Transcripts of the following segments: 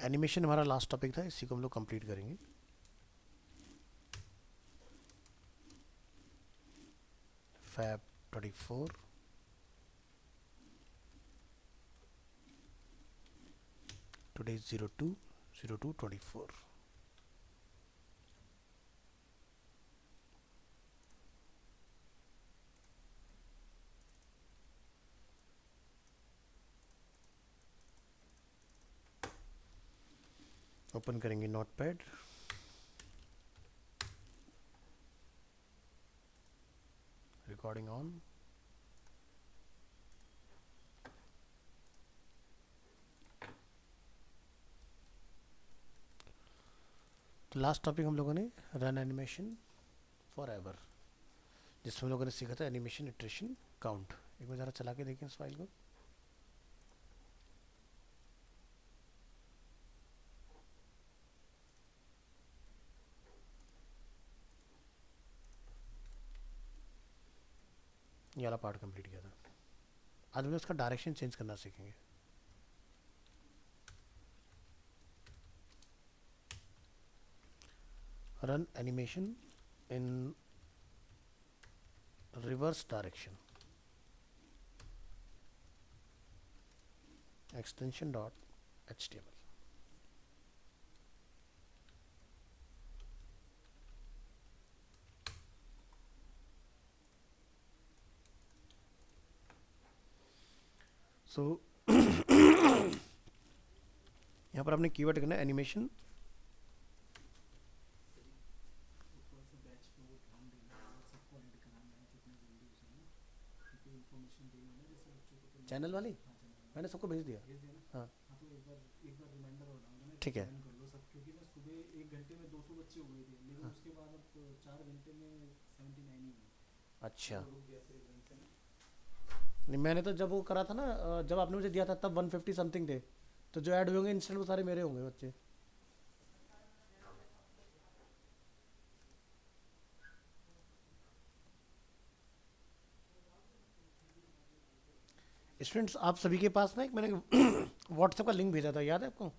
Animation हमारा last topic था, इसी को हम लोग कंप्लीट करेंगे। Feb 24 today 02/02/24। ओपन करेंगे नोटपैड, रिकॉर्डिंग ऑन। तो लास्ट टॉपिक हम लोगों ने रन एनिमेशन फॉर एवर, जिसमें हम लोगों ने सीखा था एनिमेशन इटरेशन काउंट। एक बार ज़रा चला के देखें इस फाइल को। ये वाला पार्ट कंप्लीट किया था। आज हम लोग इसका डायरेक्शन चेंज करना सीखेंगे। रन एनिमेशन इन reverse direction, extension dot html। सो यहाँ पर आपने कीवर्ड करना है एनिमेशन। चैनल वाली मैंने सबको भेज दिया। हाँ ठीक है। अच्छा, नहीं मैंने तो जब वो करा था ना, जब आपने मुझे दिया था तब 150 समथिंग थे, तो जो ऐड हुए होंगे इंस्टेंट वो सारे मेरे होंगे बच्चे। स्टूडेंट्स आप सभी के पास ना एक मैंने व्हाट्सएप का लिंक भेजा था, याद है आपको?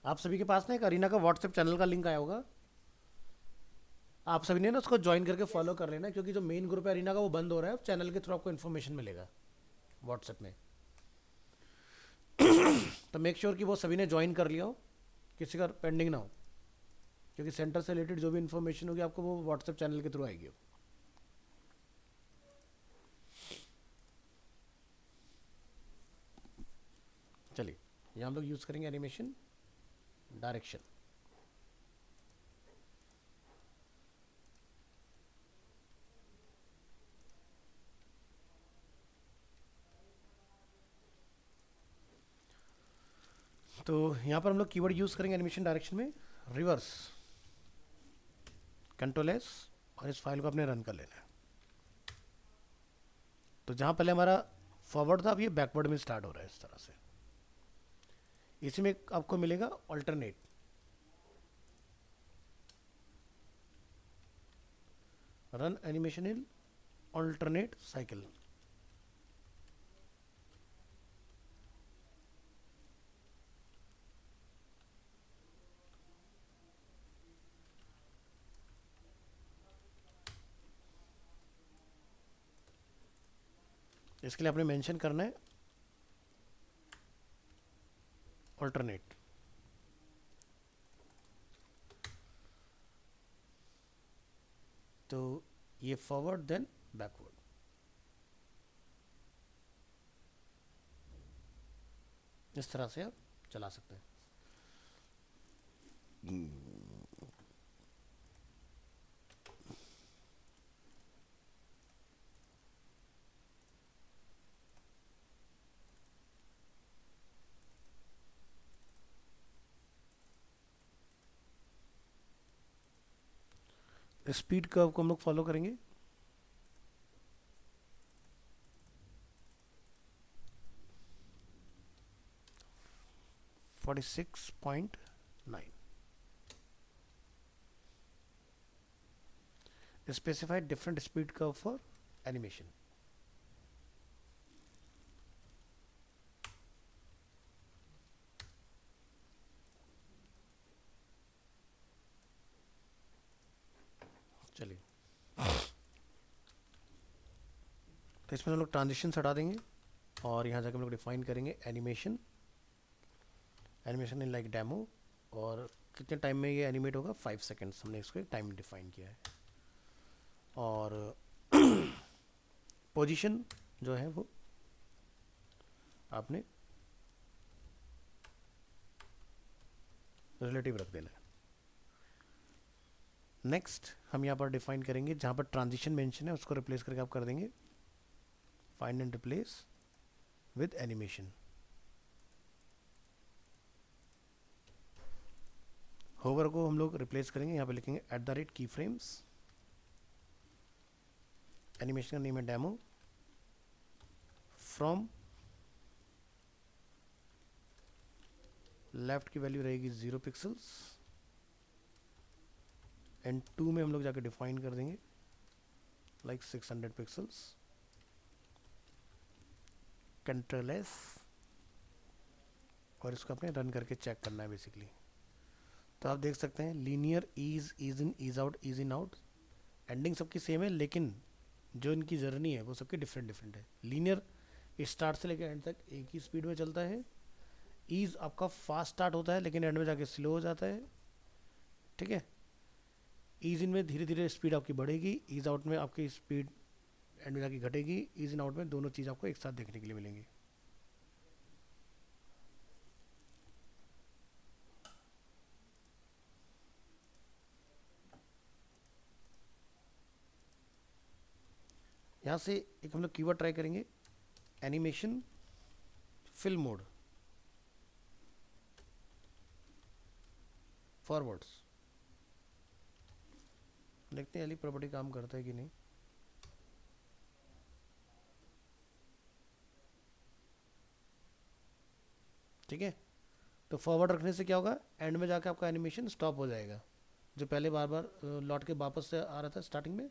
आप सभी के पास ना एक अरीना का व्हाट्सएप चैनल का लिंक आया होगा। आप सभी ने ना उसको ज्वाइन करके फॉलो कर लेना, क्योंकि जो मेन ग्रुप है अरीना का वो बंद हो रहा है। चैनल के थ्रू आपको इन्फॉर्मेशन मिलेगा व्हाट्सएप में। तो मेक श्योर कि वो सभी ने ज्वाइन कर लिया हो, किसी का पेंडिंग ना हो, क्योंकि सेंटर से रिलेटेड जो भी इन्फॉर्मेशन होगी आपको वो व्हाट्सएप चैनल के थ्रू आएगी। चलिए, यहाँ हम लोग यूज़ करेंगे एनिमेशन डायरेक्शन। तो यहाँ पर हम लोग कीवर्ड यूज़ करेंगे एनिमेशन डायरेक्शन में रिवर्स, कंट्रोल एस, और इस फाइल को अपने रन कर लेना है। तो जहाँ पहले हमारा फॉरवर्ड था, अब ये बैकवर्ड में स्टार्ट हो रहा है इस तरह से। इसी में आपको मिलेगा ऑल्टरनेट, रन एनिमेशन इन ऑल्टरनेट साइकिल। इसके लिए आपने मेंशन करना है ऑल्टरनेट। तो ये फॉरवर्ड देन बैकवर्ड, इस तरह से आप चला सकते हैं। स्पीड कर्व को हम लोग फॉलो करेंगे। Forty 46.9। specified different speed curve for animation। तो इसमें हम लोग ट्रांजिशन हटा देंगे और यहाँ जाकर हम लोग डिफाइन करेंगे एनिमेशन इन लाइक डेमो, और कितने टाइम में ये एनिमेट होगा, 5 सेकेंड्स हमने इसको टाइम डिफाइन किया है। और पोजीशन जो है वो आपने रिलेटिव रख देना है। नेक्स्ट हम यहाँ पर डिफाइन करेंगे, जहाँ पर ट्रांजिशन मेंशन है उसको रिप्लेस करके आप कर देंगे find and replace with animation. Hover को हम लोग रिप्लेस करेंगे, यहाँ पे लिखेंगे @की फ्रेम्स, एनिमेशन का नेम है डेमो, फ्रॉम लेफ्ट की वैल्यू रहेगी 0 पिक्सल्स एंड 2 में हम लोग जाकर डिफाइन कर देंगे लाइक 600 पिक्सल्स, कंट्रोल एस, और इसको अपने रन करके चेक करना है बेसिकली। तो आप देख सकते हैं linear ease in, ease out, ease in out, ending सबकी सेम है लेकिन जो इनकी जर्नी है वो सबकी डिफरेंट है। लीनियर स्टार्ट से लेकर एंड तक एक ही स्पीड में चलता है, ईज आपका फास्ट स्टार्ट होता है लेकिन एंड में जाके स्लो हो जाता है, ठीक है। ईज इन में धीरे धीरे स्पीड आपकी बढ़ेगी, ईज आउट में आपकी स्पीड एंड में जाके घटेगी, ईज इन आउट में दोनों चीज़ आपको एक साथ देखने के लिए मिलेंगी। यहाँ से एक हम लोग कीवर्ड ट्राई करेंगे, एनिमेशन फिल मोड फॉरवर्ड्स, देखते हैं अली प्रॉपर्टी काम करता है कि नहीं। ठीक है, तो फॉरवर्ड रखने से क्या होगा, एंड में जाकर आपका एनिमेशन स्टॉप हो जाएगा, जो पहले बार बार लौट के वापस से आ रहा था स्टार्टिंग में,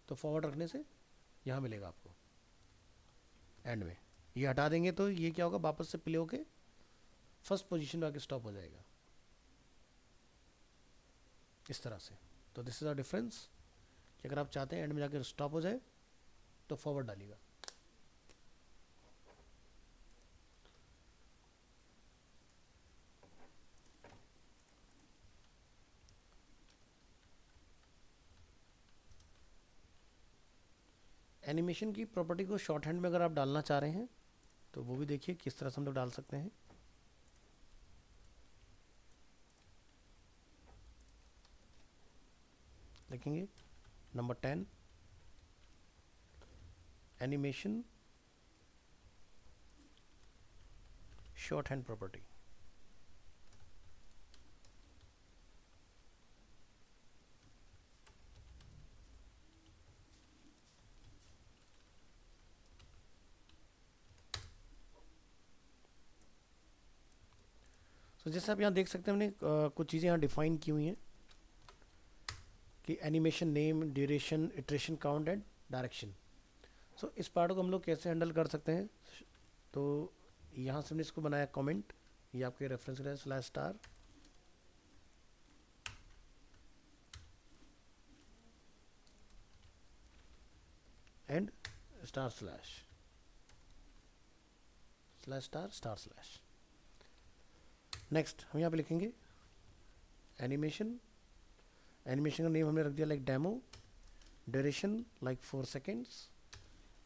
तो फॉरवर्ड रखने से यहाँ मिलेगा आपको एंड में। ये हटा देंगे तो ये क्या होगा, वापस से प्ले होके फर्स्ट पोजीशन में आके स्टॉप हो जाएगा इस तरह से। तो दिस इज अ डिफरेंस कि अगर आप चाहते हैं एंड में जाकर स्टॉप हो जाए तो फॉरवर्ड डालिएगा। एनिमेशन की प्रॉपर्टी को शॉर्ट हैंड में अगर आप डालना चाह रहे हैं तो वो भी देखिए किस तरह से हम लोग डाल सकते हैं। देखेंगे number 10 animation short hand property. तो जैसे आप यहाँ देख सकते हैं हमने कुछ चीज़ें यहाँ डिफाइन की हुई हैं कि animation name, duration, iteration count and direction. So इस पार्ट को हम लोग कैसे हैंडल कर सकते हैं, तो यहाँ से हमने इसको बनाया कमेंट, ये आपके रेफरेंस के लिए /* एंड // नेक्स्ट हम यहाँ पे लिखेंगे एनिमेशन का नेम हमने रख दिया like demo, duration like 4 seconds,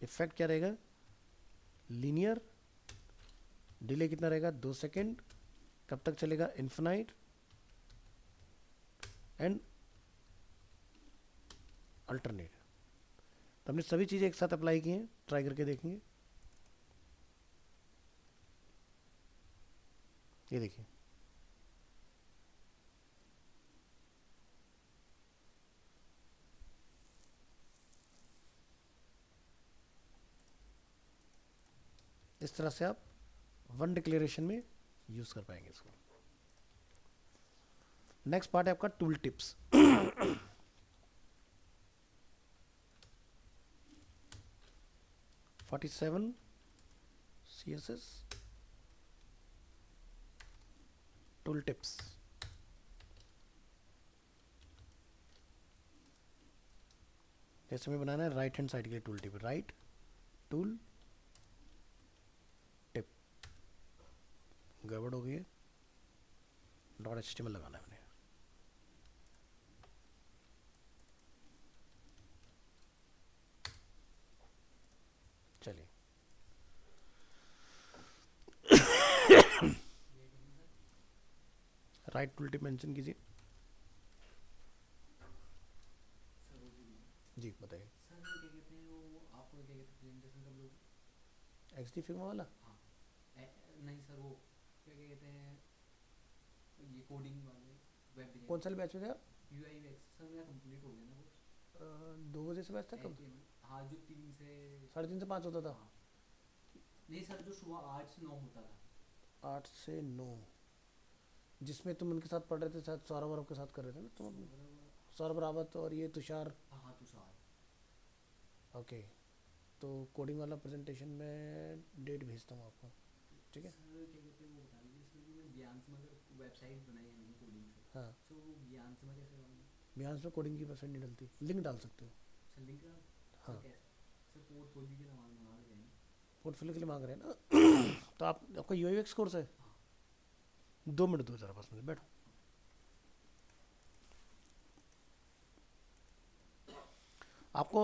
effect क्या रहेगा लीनियर, डिले कितना रहेगा 2 सेकेंड, कब तक चलेगा इन्फिनाइट, एंड अल्टरनेट। तो हमने सभी चीज़ें एक साथ अप्लाई की हैं, ट्राई करके देखेंगे। ये देखिए इस तरह से आप वन डिक्लेरेशन में यूज कर पाएंगे इसको। नेक्स्ट पार्ट है आपका tool tips. 47 CSS tool tips. जैसे हमें बनाना है राइट हैंड साइड के लिए tool tip, right tool tip, गड़बड़ हो गई है, .html लगाना है मैंने। चलिए राइट टूल टिप मेंशन कीजिए। जी बताइए। सर वो क्या कहते हैं, वो आपको क्या कहते हैं प्रेजेंटेशन कब लोग? XD फिग्मा वाला? हाँ नहीं सर, वो क्या कहते हैं, ये कोडिंग वाले वेब डिजाइन। कौन सा बैच में थे आप? यूआई यूएक्स सर मेरा कंप्लीट हो गया ना कोर्स। 2 बजे से बैच था कब? हाँ जो 3 से 3:30 से 5 होता था। हाँ नहीं सर, जो सुबह 8 से 9 होता था। 8 से 9, जिसमें तुम उनके साथ पढ़ रहे थे, शायद सौरभ वरभ के साथ कर रहे थे ना तुम? सौरभ रावत और ये तुषार। हाँ तुषार। ओके, तो कोडिंग वाला प्रेजेंटेशन में डेट भेजता हूँ आपको, ठीक है? सर क्या कहते हैं वो बता दीजिए सर, जो मैं ज्ञान से अगर वेबसाइट बनाई है मैंने कोडिंग से, हाँ, तो वो ज्ञान से मैं कैसे डालूंगा? बिहार में कोडिंग की वेबसाइट नहीं डलती, लिंक डाल सकते हो। सर लिंक डाल? हाँ, सर कैसे? सर पोर्टफोलियो के लिए मांग रहे हैं ना? पोर्टफोलियो के लिए मांग रहे हैं ना। तो आपका UX कोर्स है? हाँ 2 मिनट दो जरा, पास में बैठो। आपको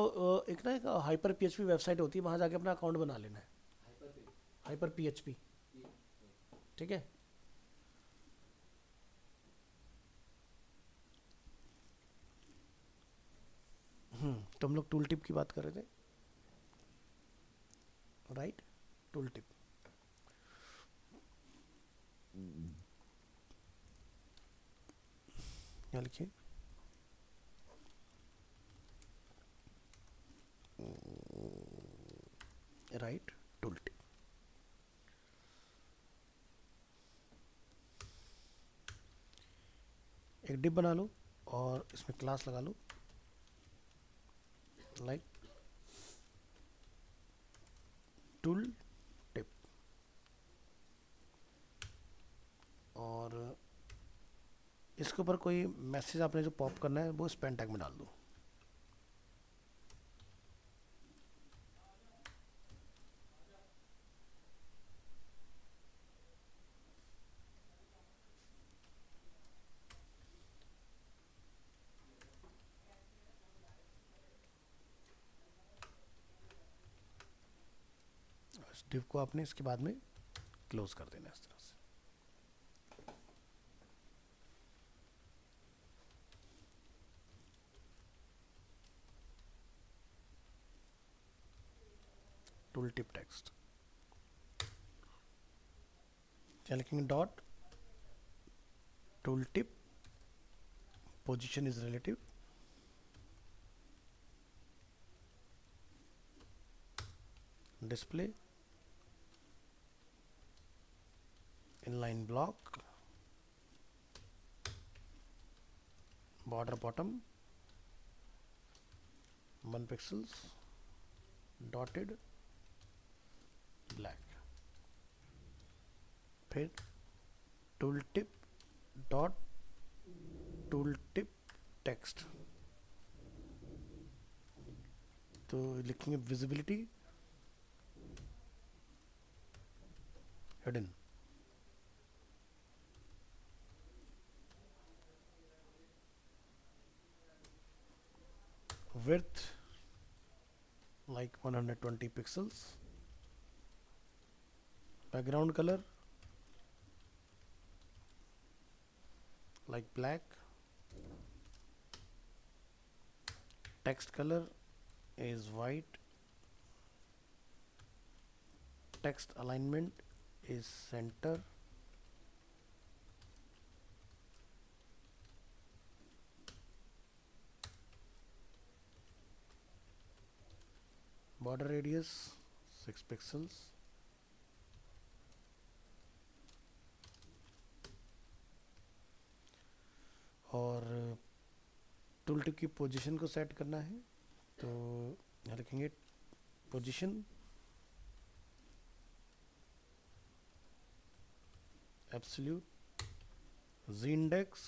एक ना एक हाइपर PHP वेबसाइट होती है, वहाँ जाके अपना अकाउंट बना लेना है। हाइपर पे हाइपर PHP, ये ठीक है? तो हम लोग टूल टिप की बात कर रहे थे, राइट? टूल टिप, यहाँ लिखिए राइट टूल टिप। एक डिप बना लो और इसमें क्लास लगा लो, लाइक टूल टिप, और इसके ऊपर कोई मैसेज आपने जो पॉप करना है वो स्पेन टैग में डाल दो। इस डिव को आपने इसके बाद में क्लोज कर देना इस तरह से। टूल टिप टेक्स्ट, क्या लिखेंगे? Dot tool tip, position is relative, display inline block, border bottom 1 pixels, dotted black, फिर tool tip dot tool tip text, तो लिखेंगे visibility hidden, width like 120 pixels, background color like black, text color is white, text alignment is center, border radius 6 pixels, और tool tip की position को set करना है, तो यहाँ लिखेंगे पोजीशन एब्सोल्यूट जी इंडेक्स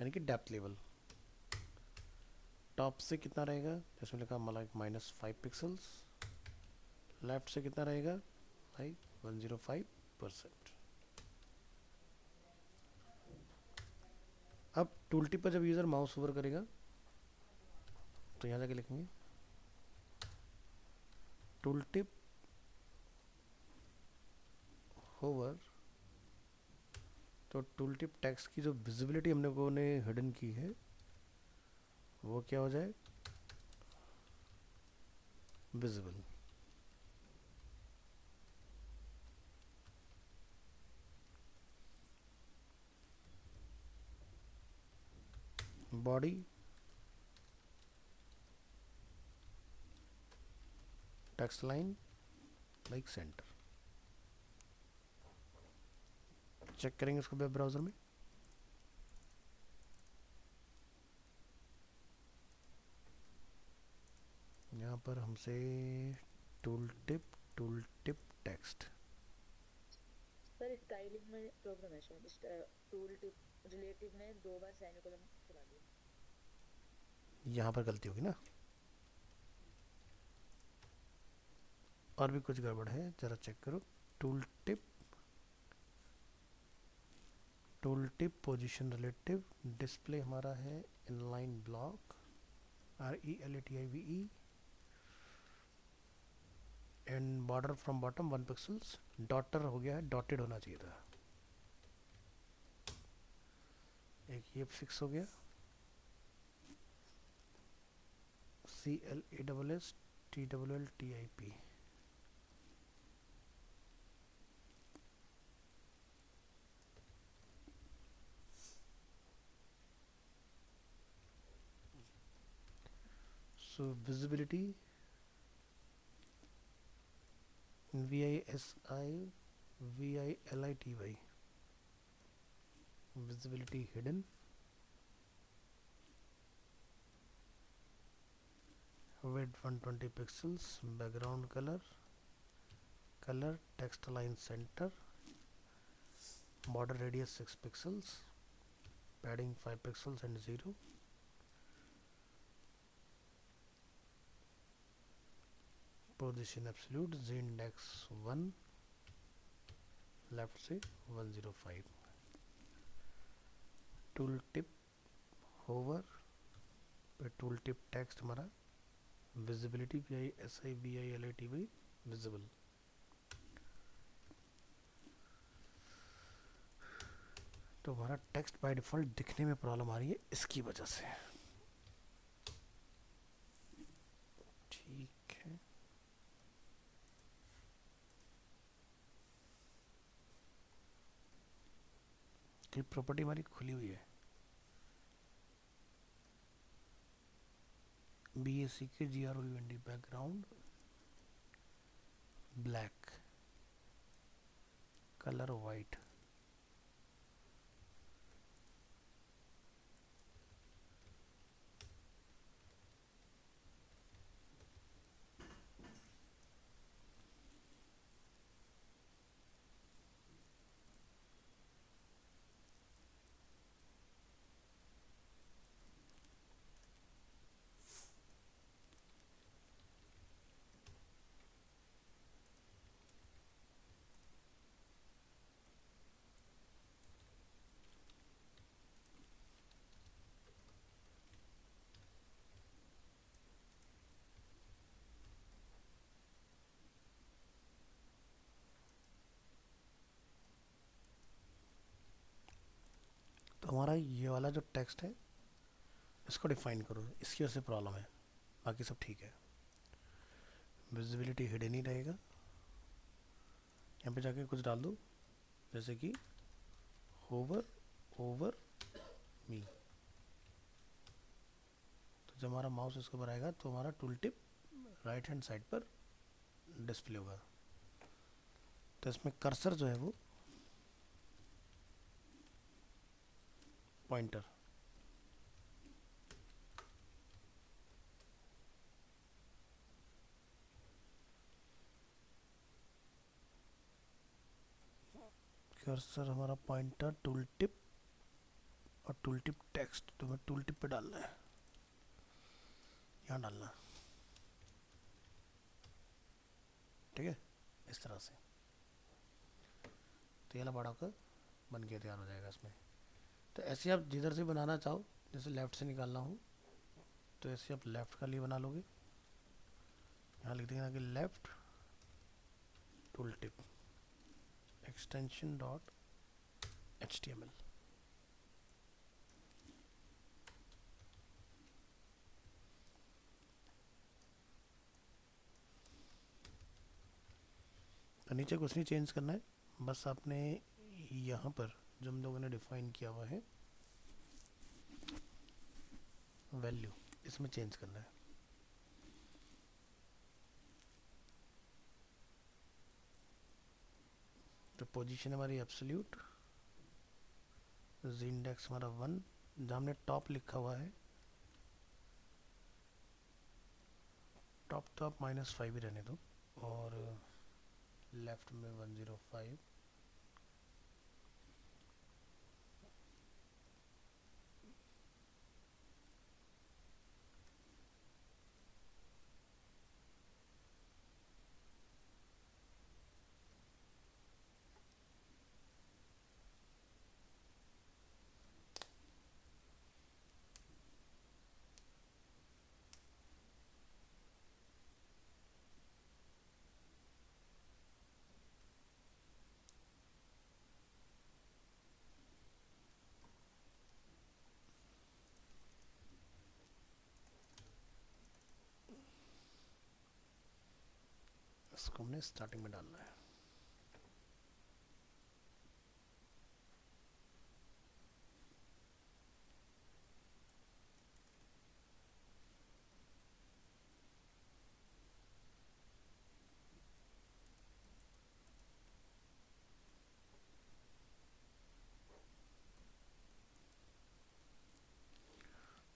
यानी कि डेप्थ लेवल, टॉप से कितना रहेगा, इसमें लिखा मतलब -5 पिक्सल्स, लेफ्ट से कितना रहेगा भाई 105%। अब टूल टिप पर जब यूज़र माउस ओवर करेगा तो यहाँ जाके लिखेंगे टूल टिप होवर, तो टूल टिप टेक्स्ट की जो विजिबिलिटी हमने को ने हिडन की है वो क्या हो जाए, visible. Body text line like centre. Check करेंगे इसको वेब ब्राउज़र में। यहाँ पर हमसे tool tip text. Sir styling में प्रॉब्लम है शायद, टूल टिप रिलेटिव ने 2 बार सेमीकोलन चला दिया। यहाँ पर गलती होगी ना, और भी कुछ गड़बड़ है, जरा चेक करो। Tool tip position relative, display हमारा है inline block RELATIVE, and border from bottom 1 pixels. Daughter हो गया है, डॉटेड होना चाहिए था, एक ये फिक्स हो गया। CLASSTLLTIP, so visibility VISIVILITY, visibility hidden, width 120 pixels, background color text line center, border radius 6 pixels, padding 5 pixels and 0, position absolute, z index 1, left से 105। टूल टिप होवर पे टूल टिप टेक्स्ट हमारा visibility VISIVILITY visible. तो हमारा text by default दिखने में problem आ रही है इसकी वजह से। ठीक है, क्लिप प्रॉपर्टी हमारी खुली हुई है, BACK GROUND, background black, colour white, तो हमारा ये वाला जो टेक्स्ट है इसको डिफाइन करो, इसकी वजह से प्रॉब्लम है, बाकी सब ठीक है। विजिबिलिटी हिडन ही रहेगा, यहाँ पे जाके कुछ डाल दो जैसे कि होवर ओवर मी, तो जब हमारा माउस इसके ऊपर आएगा तो हमारा tool tip right hand side पर डिस्प्ले होगा। तो इसमें कर्सर जो है वो पॉइंटर, कर्सर हमारा पॉइंटर टूल टिप और टूल टिप टेक्स्ट, तो हमें टूल टिप पे डालना है, यहाँ डालना। ठीक है, इस तरह से। तो ये वाला बड़ा होकर बन के तैयार हो जाएगा इसमें। तो ऐसे आप जिधर से बनाना चाहो, जैसे लेफ़्ट से निकालना हो तो ऐसे आप लेफ़्ट का लिए बना लोगे। यहाँ लिख देंगे कि left tool tip extension dot HTML। तो नीचे कुछ नहीं चेंज करना है, बस आपने यहाँ पर जो हम लोगों ने डिफाइन किया हुआ है वैल्यू, इसमें चेंज करना है। तो पोजीशन हमारी एब्सोल्यूट, जी इंडेक्स हमारा 1, जहाँ हमने टॉप लिखा हुआ है टॉप तो आप -5 ही रहने दो, और लेफ्ट में 105, इसको हमने स्टार्टिंग में डालना है।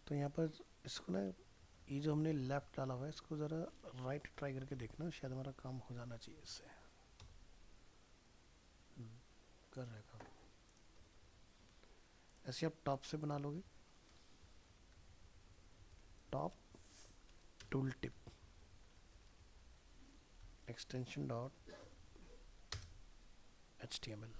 तो यहाँ पर इसको ना, ये जो हमने लेफ्ट डाला हुआ है इसको ज़रा राइट ट्राई करके देखना, शायद हमारा काम हो जाना चाहिए इससे। कर रहा है काम। ऐसे आप टॉप से बना लोगे, top tool tip extension dot HTML।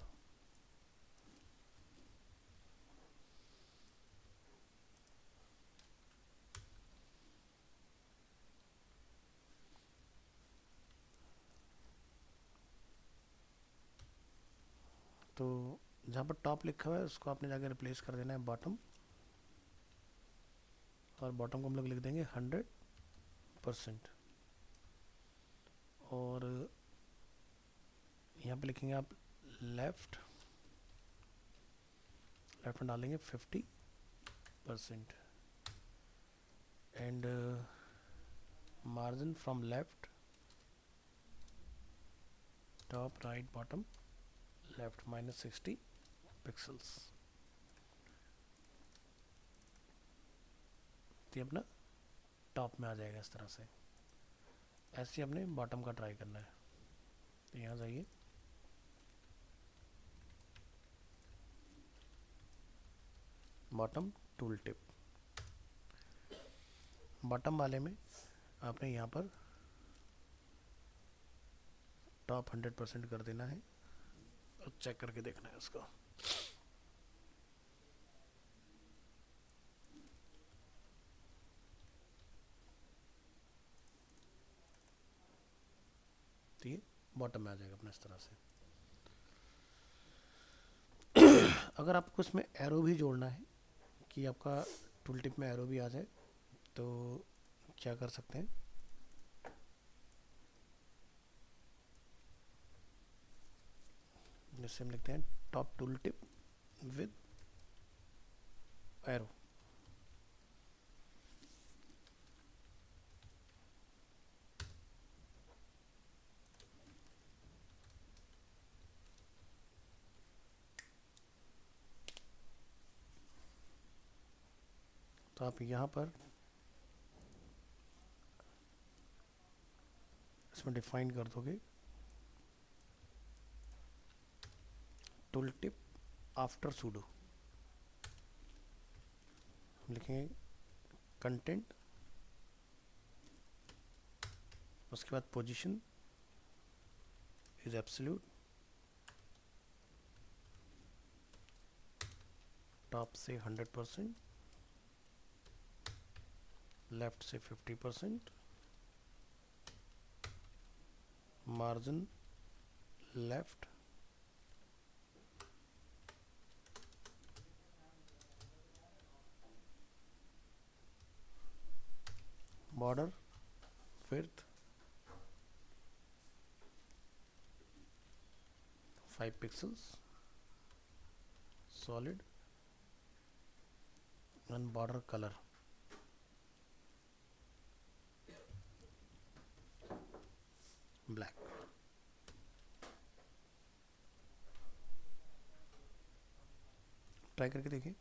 तो जहाँ पर टॉप लिखा हुआ है उसको आपने जाके रिप्लेस कर देना है बॉटम, और बॉटम को हम लोग लिख देंगे 100%, और यहाँ पे लिखेंगे आप लेफ्ट, लेफ्ट में डालेंगे 50%, and margin from left, top right bottom left -60 pixels. तो ये अपना टॉप में आ जाएगा इस तरह से। ऐसे ही अपने बॉटम का ट्राई करना है। तो यहाँ जाइए, बॉटम टूल टिप, बॉटम वाले में आपने यहाँ पर टॉप 100% कर देना है और चेक करके देखना है उसको। तो ये बॉटम में आ जाएगा अपना इस तरह से। अगर आपको इसमें एरो भी जोड़ना है कि आपका टूल टिप में एरो भी आ जाए, तो क्या कर सकते हैं, जैसे हम लिखते हैं top tool tip with arrow. तो आप यहाँ पर इसमें डिफाइन कर दोगे टूल टिप आफ्टर सूडो, लिखेंगे कंटेंट, उसके बाद पोजीशन इज एब्सोल्यूट, टॉप से 100%, लेफ्ट से 50%, margin left, border width 5 pixels, solid, and border color black. Try करके देखिए।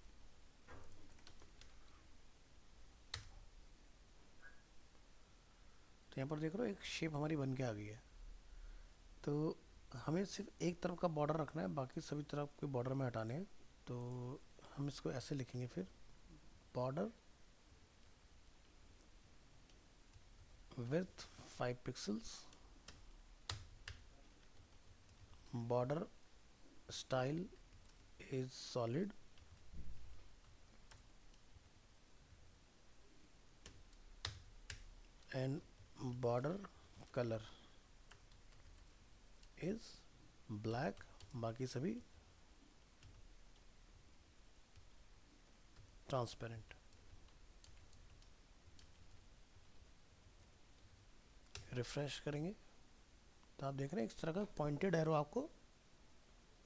तो यहाँ पर देख रहे हो एक शेप हमारी बन के आ गई है। तो हमें सिर्फ एक तरफ का बॉर्डर रखना है, बाकी सभी तरफ के बॉर्डर में हटाने हैं। तो हम इसको ऐसे लिखेंगे, फिर border width 5 pixels, border style is solid, and border colour is black, बाकी सभी ट्रांसपेरेंट। रिफ्रेश करेंगे तो आप देख रहे हैं इस तरह का पॉइंटेड एरो आपको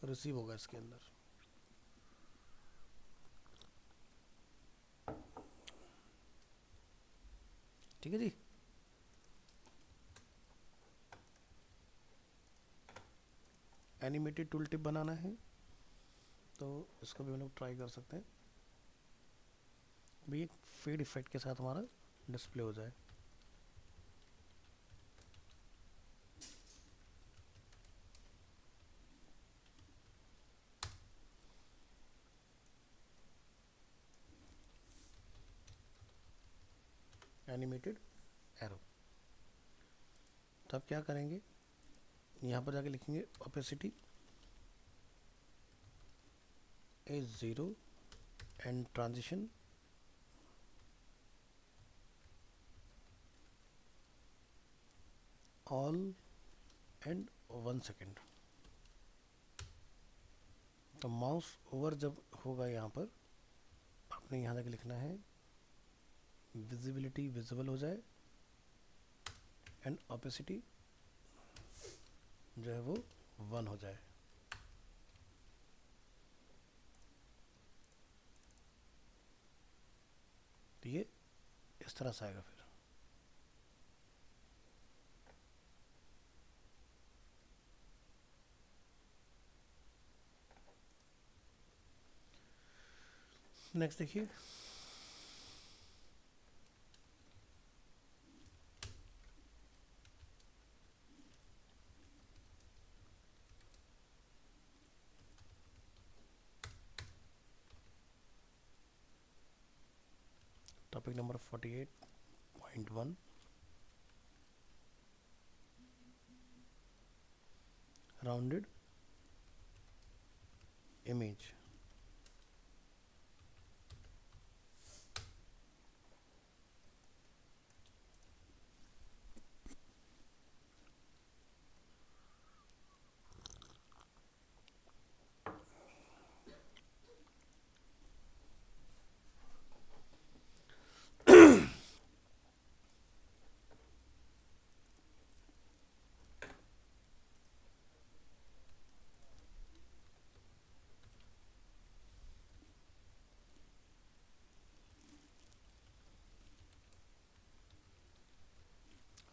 रिसीव होगा इसके अंदर। ठीक है जी। एनिमेटेड टूल टिप बनाना है तो इसको भी हम लोग ट्राई कर सकते हैं, भी एक फेड इफेक्ट के साथ हमारा डिस्प्ले हो जाए। Animated arrow. तो अब क्या करेंगे, यहाँ पर जाके लिखेंगे opacity is 0 and transition all and 1 second. तो माउस ओवर जब होगा यहाँ पर आपने यहाँ जाके लिखना है विजिबिलिटी विजिबल हो जाए एंड ओपेसिटी जो है वो 1 हो जाए। तो ये इस तरह से आएगा। फिर नेक्स्ट देखिए, topic number 48.1 rounded image.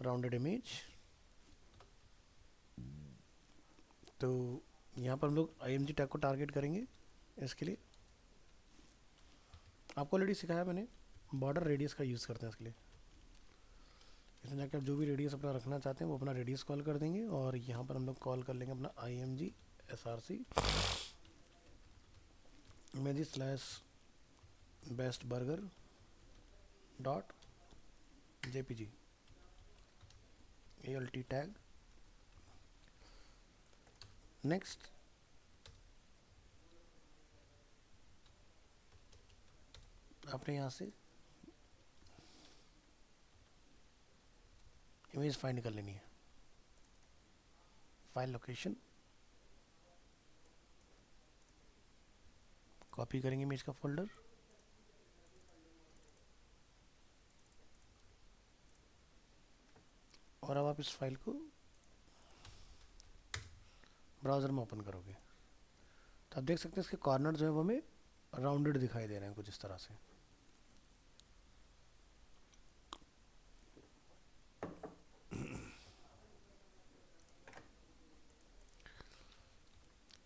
Rounded image. तो यहाँ पर हम लोग IMG टैग को टारगेट करेंगे। इसके लिए आपको ऑलरेडी सिखाया मैंने, बॉर्डर रेडियस का यूज़ करते हैं इसके लिए। इसमें जाकर आप जो भी रेडियस अपना रखना चाहते हैं वो अपना रेडियस कॉल कर देंगे, और यहाँ पर हम लोग कॉल कर लेंगे अपना IMG SRC image slash best burger dot JPG ALT tag next आपने यहाँ से इमेज फाइंड कर लेनी है, फाइल लोकेशन, कॉपी करेंगे इमेज का फोल्डर, और अब आप इस फाइल को ब्राउज़र में ओपन करोगे तो आप देख सकते हैं इसके कॉर्नर जो है वो हमें राउंडेड दिखाई दे रहे हैं कुछ इस तरह से।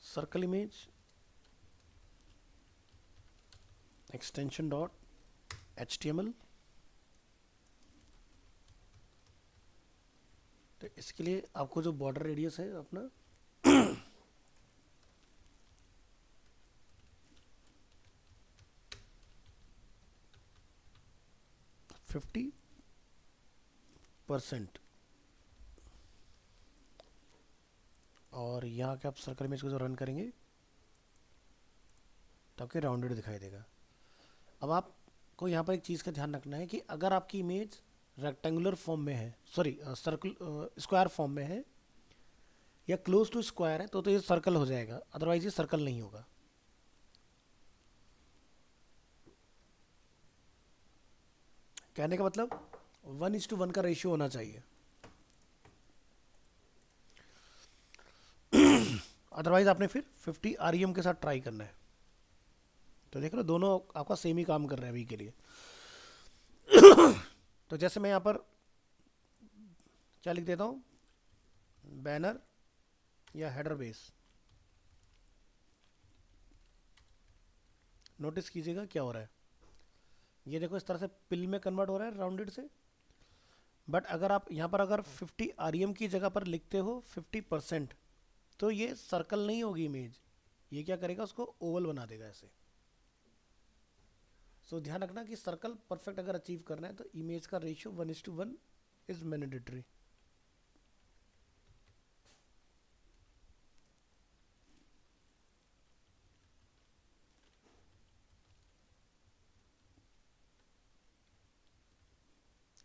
Circle image extension dot HTML, तो इसके लिए आपको जो बॉर्डर रेडियस है अपना 50%, और यहाँ के आप सर्कल इमेज को जो रन करेंगे तो आपके राउंडेड दिखाई देगा। अब आपको यहाँ पर एक चीज़ का ध्यान रखना है कि अगर आपकी इमेज रेक्टेंगुलर फॉर्म में है, सॉरी सर्कल स्क्वायर फॉर्म में है या क्लोज टू स्क्वायर है तो ये सर्कल हो जाएगा, अदरवाइज ये सर्कल नहीं होगा। कहने का मतलब 1:1 का रेशियो होना चाहिए, अदरवाइज आपने फिर 50 REM के साथ ट्राई करना है। तो देख लो दोनों आपका सेम ही काम कर रहे हैं अभी के लिए। तो जैसे मैं यहाँ पर क्या लिख देता हूँ, बैनर या हेडर बेस, नोटिस कीजिएगा क्या हो रहा है, ये देखो इस तरह से पिल में कन्वर्ट हो रहा है राउंडेड से। बट अगर आप यहाँ पर अगर 50 REM की जगह पर लिखते हो 50%, तो ये सर्कल नहीं होगी इमेज, ये क्या करेगा उसको ओवल बना देगा ऐसे। सो ध्यान रखना कि सर्कल परफेक्ट अगर अचीव करना है तो इमेज का ratio 1:1 is mandatory.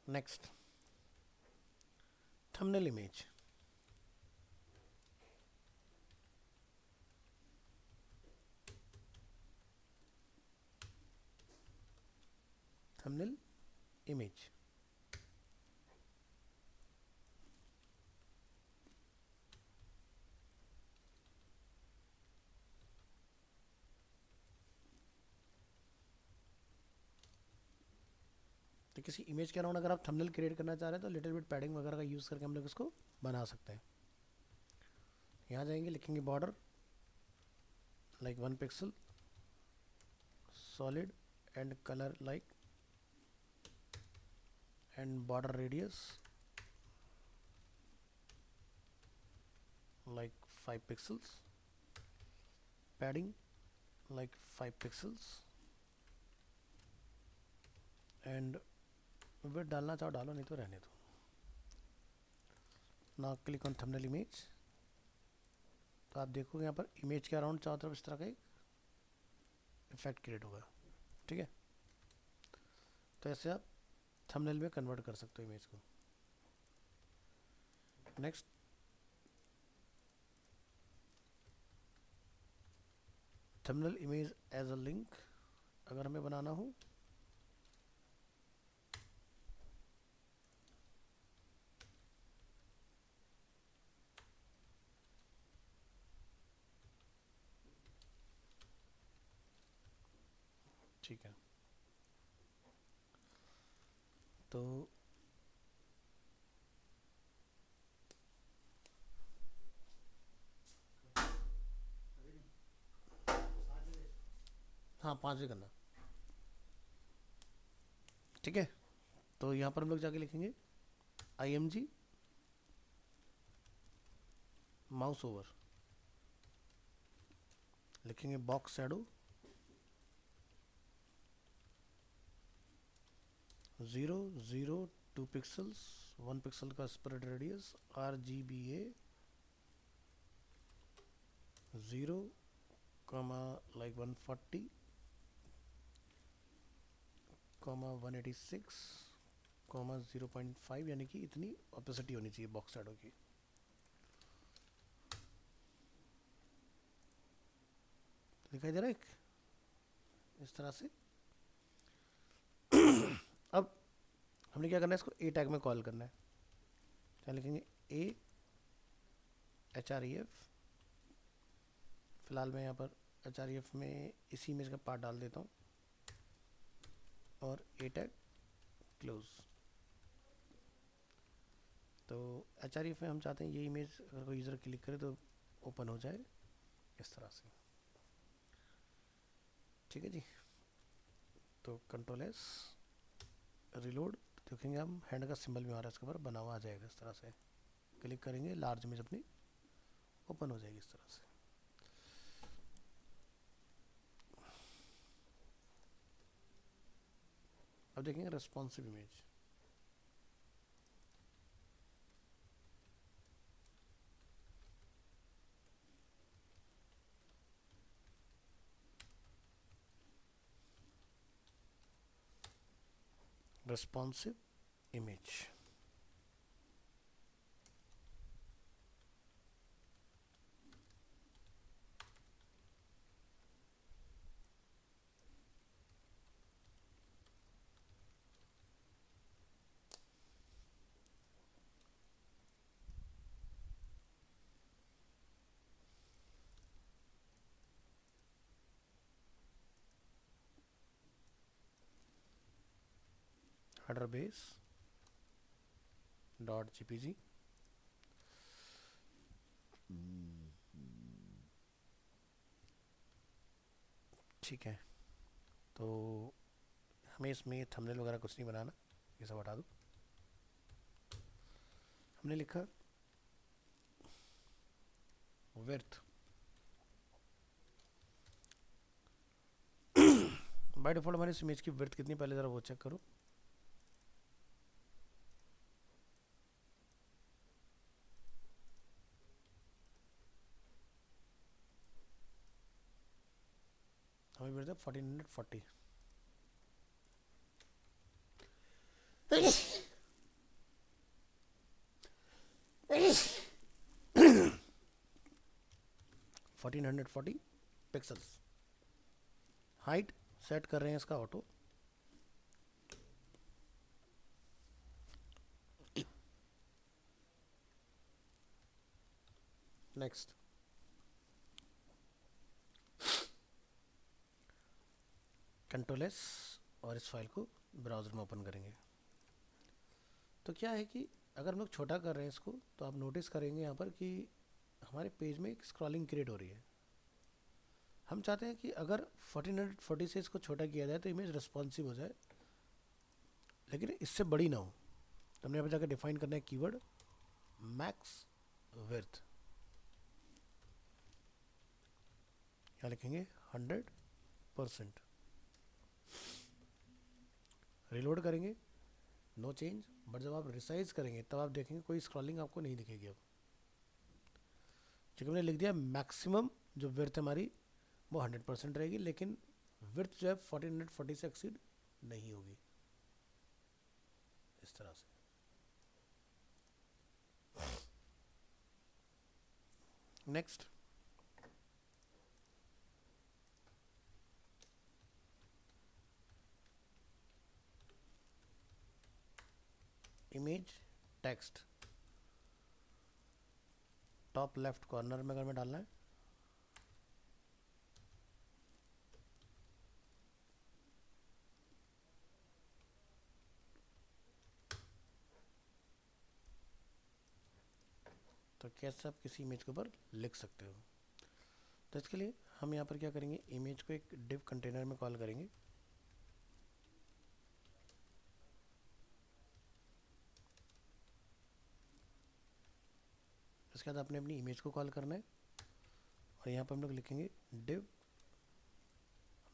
Next thumbnail image, thumbnail image, तो किसी इमेज के अराउंड अगर आप थंबनेल क्रिएट करना चाह रहे हैं तो लिटिल बिट पैडिंग वगैरह का यूज़ करके हम लोग इसको बना सकते हैं। यहाँ जाएंगे, लिखेंगे border like 1 pixel, solid and colour like, and border radius like 5 pixels, padding like 5 pixels, and width डालना चाहो डालो, नहीं तो रहने दो। now click on thumbnail image, तो आप देखोगे यहाँ पर इमेज के अराउंड चारों तरफ इस तरह का एक इफेक्ट क्रिएट होगा, ठीक है। तो ऐसे आप थंबनेल में कन्वर्ट कर सकते हो इमेज को। Next thumbnail image as a link अगर हमें बनाना हो, ठीक है, तो हाँ 5 भी करना, ठीक है। तो यहाँ पर हम लोग जाके लिखेंगे IMG माउस ओवर, लिखेंगे बॉक्स शैडो 0, 0, 2 पिक्सल्स, 1 पिक्सल का spread radius, RGBA 0 comma like 140 comma 186 comma 0.5, यानी कि इतनी ऑपेसिटी होनी चाहिए बॉक्स शैडो की। दिखाई दे रहा है इस तरह से। अब हमने क्या करना है, इसको ए टैग में कॉल करना है। क्या लिखेंगे, ए href। फिलहाल मैं यहाँ पर href में इसी इमेज का पार्ट डाल देता हूँ और ए टैग क्लोज। तो href में हम चाहते हैं ये इमेज अगर कोई यूज़र क्लिक करे तो ओपन हो जाए इस तरह से। ठीक है जी, तो कंट्रोल एस रिलोड, देखेंगे हम हैंड का सिंबल भी हमारा इसके ऊपर बना हुआ आ जाएगा इस तरह से। क्लिक करेंगे, लार्ज इमेज अपनी ओपन हो जाएगी इस तरह से। अब देखेंगे responsive image. Responsive image, header base dot GPG. ठीक है, तो हमें इसमें थंबनेल वगैरह कुछ नहीं बनाना, ये सब हटा दो। हमने लिखा विड्थ, बाय डिफॉल्ट हमारी इस इमेज की विड्थ कितनी, पहले ज़रा वो चेक करो। हमें विड्थ है 1440। 1440 पिक्सल्स। हाइट सेट कर रहे हैं इसका ऑटो। नेक्स्ट, कंट्रोल एस और इस फाइल को ब्राउज़र में ओपन करेंगे। तो क्या है कि अगर हम लोग छोटा कर रहे हैं इसको, तो आप नोटिस करेंगे यहाँ पर कि हमारे पेज में एक स्क्रॉलिंग क्रिएट हो रही है। हम चाहते हैं कि अगर 1440 से इसको छोटा किया जाए तो इमेज रिस्पॉन्सिव हो जाए, लेकिन इससे बड़ी ना हो। तो हमने यहाँ पर जाकर डिफाइन करना है कीवर्ड मैक्स विड्थ। यहाँ लिखेंगे 100%। रिलोड करेंगे, नो चेंज, बट जब आप रिसाइज करेंगे तब आप देखेंगे कोई स्क्रॉलिंग आपको नहीं दिखेगी। अब क्योंकि हमने लिख दिया मैक्सिमम जो विड्थ हमारी वो 100% रहेगी, लेकिन विड्थ जो है 1440 से एक्सीड नहीं होगी इस तरह से। Next, image text top left corner में अगर मैं डालना है, तो कैसे आप किसी इमेज के ऊपर लिख सकते हो। तो इसके लिए हम यहाँ पर क्या करेंगे, इमेज को एक डिव कंटेनर में कॉल करेंगे। इसके बाद आपने अपनी इमेज को कॉल करना है और यहाँ पर हम लोग लिखेंगे डिव,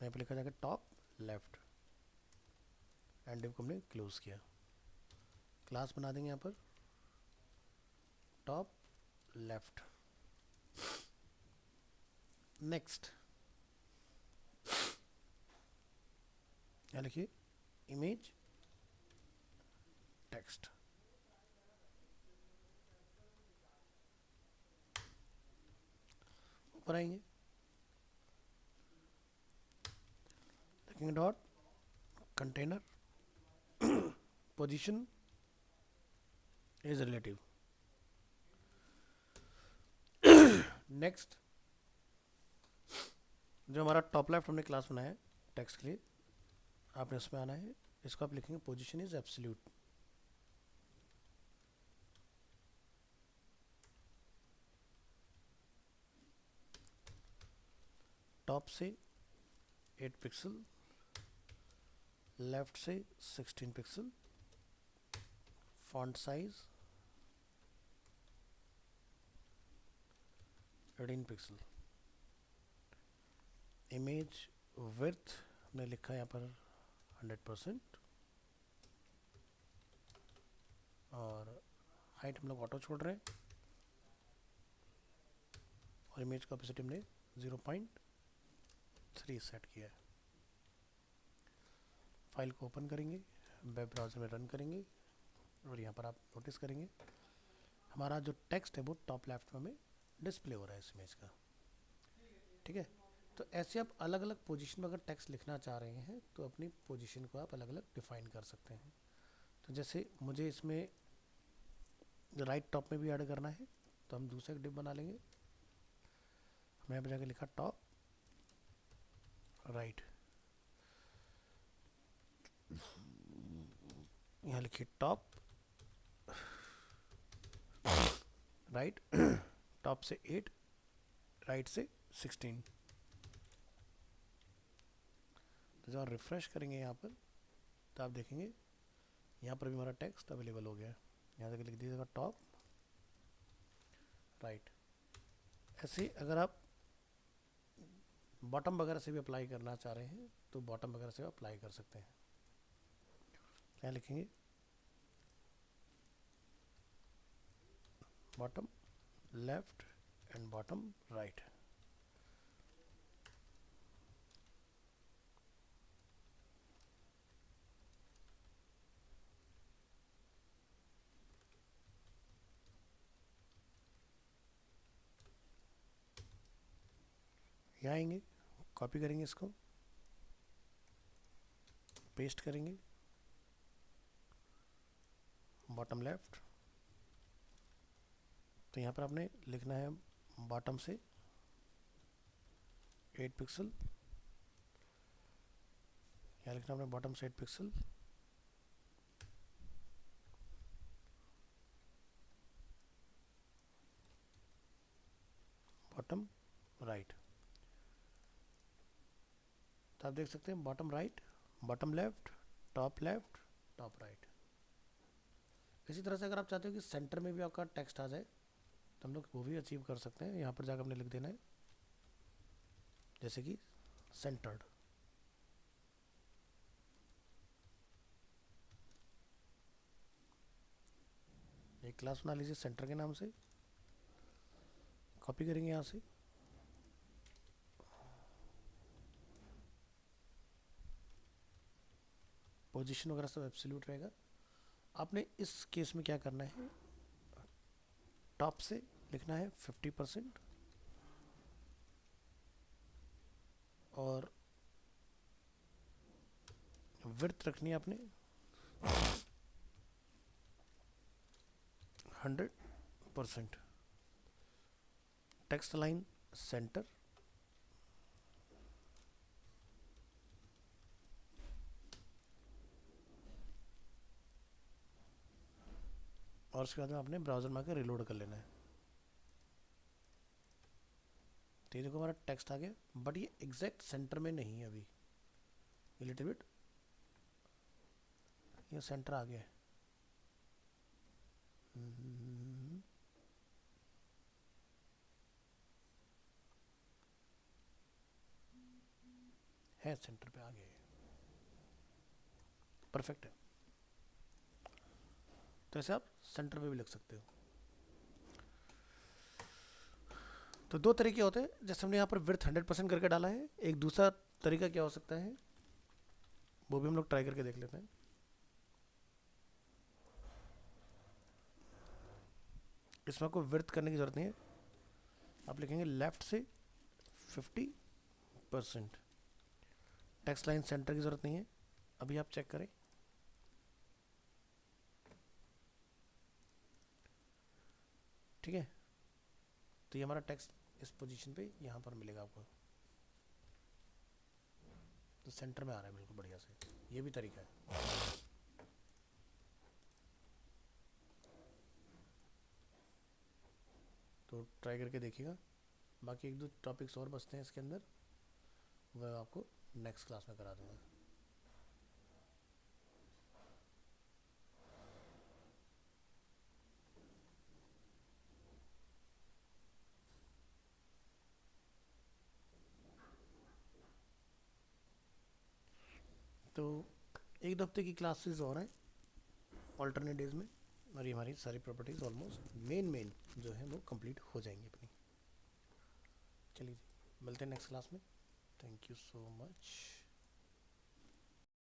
यहाँ पर लिखा जाएगा टॉप लेफ्ट एंड डिव को हमने क्लोज किया। क्लास बना देंगे यहाँ पर टॉप लेफ्ट। नेक्स्ट यहाँ लिखिए इमेज टेक्स्ट, ऊपर आएंगे, लिखेंगे dot container position is relative. Next जो हमारा टॉप लेफ्ट हमने क्लास बनाया है टेक्स्ट के लिए, आपने उसमें आना है, इसको आप लिखेंगे पोजीशन इज एब्सोल्यूट। टॉप से 8 पिक्सल, लेफ्ट से 16 pixel, font size 18 pixel, image width हमने लिखा है यहाँ पर 100%, और हाइट हम लोग ऑटो छोड़ रहे हैं, और इमेज का कैपेसिटी हमने 0.3 सेट किया है। फाइल को ओपन करेंगे, वेब ब्राउज़र में रन करेंगे, और यहाँ पर आप नोटिस करेंगे हमारा जो टेक्स्ट है वो टॉप लेफ्ट में हमें डिस्प्ले हो रहा है इस इमेज का। ठीक है, तो ऐसे आप अलग अलग पोजीशन में अगर टेक्स्ट लिखना चाह रहे हैं तो अपनी पोजीशन को आप अलग अलग डिफाइन कर सकते हैं। तो जैसे मुझे इसमें राइट टॉप में भी ऐड करना है तो हम दूसरा एक डिप बना लेंगे। हमने यहाँ पर जाकर लिखा टॉप राइट, यहाँ लिखिए टॉप राइट, टॉप से 8, राइट से 16। तो जब आप रिफ्रेश करेंगे यहाँ पर तो आप देखेंगे यहाँ पर भी हमारा टेक्स्ट अवेलेबल हो गया है। यहाँ तक लिख दीजिएगा टॉप राइट। ऐसे अगर आप बॉटम वगैरह से भी अप्लाई करना चाह रहे हैं तो बॉटम वगैरह से अप्लाई कर सकते हैं। क्या लिखेंगे, bottom left and bottom right. यहाँ आएंगे, कॉपी करेंगे, इसको पेस्ट करेंगे, बॉटम लेफ्ट। तो यहाँ पर आपने लिखना है बॉटम से 8 पिक्सल, यहाँ लिखना आपने बॉटम से 8 पिक्सल, बॉटम राइट। तो आप देख सकते हैं bottom right, bottom left, top right. इसी तरह से अगर आप चाहते हो कि सेंटर में भी आपका टेक्स्ट आ जाए तो हम लोग वो भी अचीव कर सकते हैं। यहाँ पर जाकर हमने लिख देना है जैसे कि सेंटर्ड। एक क्लास बना लीजिए सेंटर के नाम से, कॉपी करेंगे यहाँ से, पोजीशन वगैरह सब एब्सोल्यूट रहेगा। आपने इस केस में क्या करना है, टॉप से लिखना है 50% और विड्थ रखनी है आपने 100%, टेक्स्ट लाइन सेंटर, और उसके बाद में आपने ब्राउज़र में आकर रिलोड कर लेना है। तो ये देखो हमारा टेक्स्ट आ गया, बट ये एग्जैक्ट सेंटर में नहीं है अभी, ये लिटिल बिट ये सेंटर आ गया है। सेंटर पे आ गया, परफेक्ट है। तो ऐसे आप सेंटर पे भी लिख सकते हो। तो दो तरीके होते हैं, जैसे हमने यहाँ पर विड्थ 100% करके डाला है। एक दूसरा तरीका क्या हो सकता है, वो भी हम लोग ट्राई करके देख लेते हैं। इसमें आपको विड्थ करने की ज़रूरत नहीं है, आप लिखेंगे लेफ्ट से 50%। टेक्स्ट लाइन सेंटर की ज़रूरत नहीं है। अभी आप चेक करें, ठीक है, तो ये हमारा टेक्स्ट इस पोजीशन पे यहाँ पर मिलेगा आपको, तो सेंटर में आ रहा है बिल्कुल बढ़िया से। ये भी तरीका है। तो ट्राई करके देखिएगा। बाकी एक दो टॉपिक्स और बचते हैं इसके अंदर, वह आपको नेक्स्ट क्लास में करा दूंगा। तो एक दो हफ्ते की क्लासेस और हैं ऑल्टरनेट डेज में, और ये हमारी सारी प्रॉपर्टीज़ ऑलमोस्ट मेन जो है वो कंप्लीट हो जाएंगी अपनी। चलिए जी, मिलते हैं नेक्स्ट क्लास में। Thank you so much.